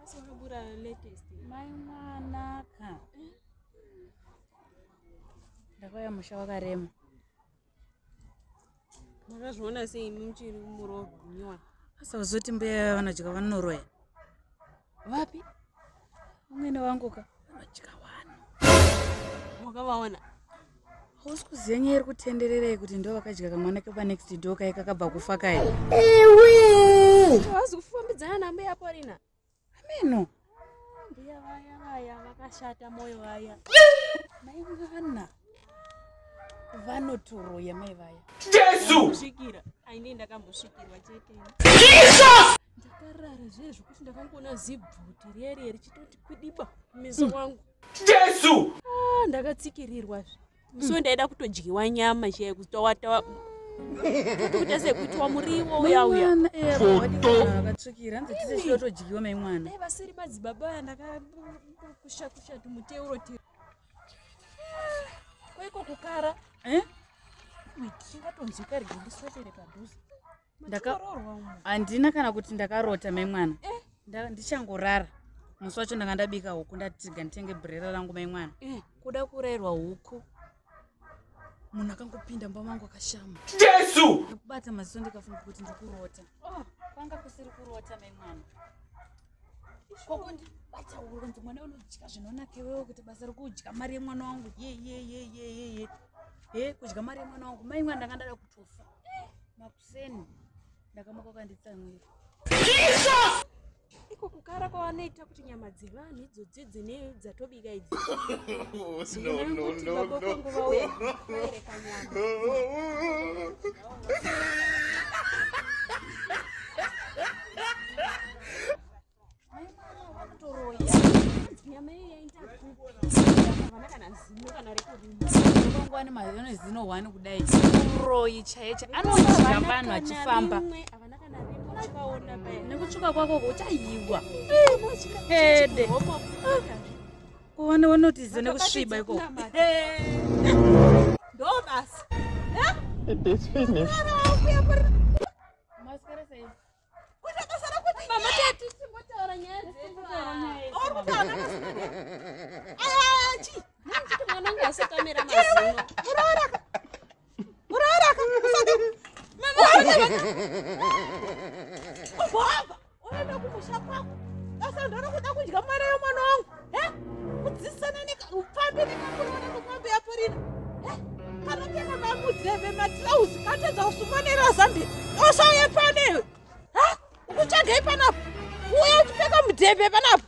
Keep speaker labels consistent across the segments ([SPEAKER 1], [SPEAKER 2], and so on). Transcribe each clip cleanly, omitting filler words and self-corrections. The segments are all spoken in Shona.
[SPEAKER 1] Asi wakabura latest.
[SPEAKER 2] Mai mwanaka. Ndakauya musha wakarema.
[SPEAKER 1] Makazviona sei muchiri muro nywa?
[SPEAKER 2] Asa uzoti mbuya vanodya vanoroya.
[SPEAKER 1] Vapi?
[SPEAKER 2] Umwene wangu ka vanodya vanhu.
[SPEAKER 1] Wakavaona?
[SPEAKER 2] Hausi kuziya nyaya iri kutendererei kuti ndo vakadya kamwana kepa next door kai kakabva kufa kai.
[SPEAKER 1] Hawazi kufambidzana nambuya apo rina?
[SPEAKER 2] Ameno.
[SPEAKER 1] Mbuya vaya vakashata moyo vaya.
[SPEAKER 2] Mai mwana. Vanotoroya mai vaya.
[SPEAKER 1] Jesu! Kusvikira. Aini ndakambosvikirwa chete. Ndakarara zvezvo kuti ndakangoona zibvuti rere richitoti kwidiba mumeso wangu. Jesu! Ndakatsikirirwa. Musi ndaida kutodyiwa nyama chaiyo kutowatawa. Kuti sekuitwa muriwo uya.
[SPEAKER 2] Akatsukira hanzi tise chotodyiwa mai mwana.
[SPEAKER 1] Dai vasiri madzibaba ndakakusha tumuteuro tiri. Kwaiko kukara. Ndingatonzika rege ndiswepere padhuze.
[SPEAKER 2] Handina kana kuti ndakarota mai mwana. Ndichangorara. Musi wacho ndanga ndabika huku ndatiga nditenge bhurera rangu mai mwana.
[SPEAKER 1] Kuda kurerwa huku.
[SPEAKER 2] Munhu akangopinda mumba mangu akashama.
[SPEAKER 1] Jesu!
[SPEAKER 2] Ndakubata maziso ndikafunga kuti ndikurota. Kwanga kusiri kurota mai mwana. Kokundi bata uronzi mwana unodya zvinonake wewe kuti basa rokudya mari yemwana wangu. Kudya mari yemwana wangu. Mai mwana ndanga ndada kutofa. Makuseni ndakamuka kanditsamwira.
[SPEAKER 1] Iko kukara kwavanoita kuti nyama dzevanhu idzodzi dzine dzatobika idzi.
[SPEAKER 3] No.
[SPEAKER 1] Nyama iyi yaita havana kana zino kana rekodini.
[SPEAKER 2] Kwangwani mazino zino wani kudai. Uroyi chaicha anodya vanhu achifamba.
[SPEAKER 1] Havana kana rimwe chakaona paya.
[SPEAKER 2] Nekutsvuka kwako kuchayiwa. Hede. Kuone wanoti zene kusviba iko.
[SPEAKER 1] Ndo basi.
[SPEAKER 3] It is finished.
[SPEAKER 2] Maskara sei.
[SPEAKER 1] Kuchakasara kuti mama tati simbotaura nyaya dzedu. Orukana. Achi. Ndikuti mwana wangu asakamera mazino. Uraraka. Baba, unaenda kumusha kwako. Sasa ndo kuda kudya mari yemwana wangu. Kudzisana upambe nekakuona kukwambe yapo rino. Kanopfeka mamudhebhe matirauzi katedza kusumanira Zambia. Osauya panewe. Ukutsvagei panapa. Uya uchipfeka mudhebhe panapa.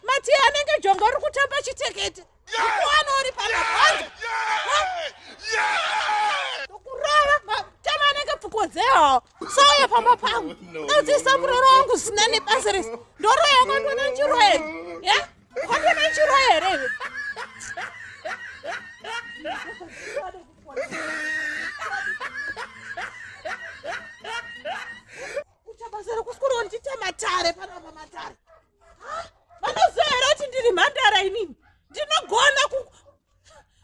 [SPEAKER 1] Mati anenge jonga uri kutamba chitekete. Ukuwana uri panapa. Kurara tama anenge pfukodzeho. Sauya pamba pangu. Nodzisa muroro wangu zina nebasa rese. Ndoroya wakandona njiro here. Wakandona njiro here. Uchabasa rekuskuro ndichita matare panapa matare. Vanozoera kuti ndiri mhandara inini. Ndinogona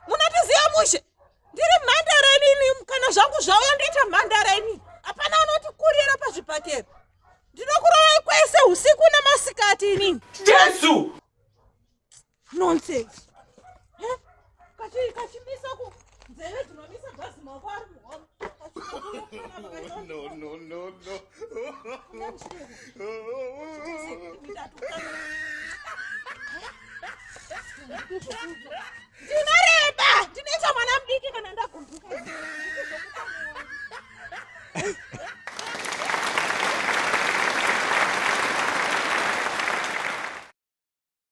[SPEAKER 1] munatiziya mushe. Ndiri mhandara inini kana zvangu zvauya ndoita mhandara inini. Hapana unotikurira pazvipakero. Ndinokurovai kwese usiku namasikati inini. Jesu! Nonsense. Kachimisa kunzeve dzinomisa bhazi maoko ari muhoro.
[SPEAKER 3] No.
[SPEAKER 1] Ndinareba! Ndinoita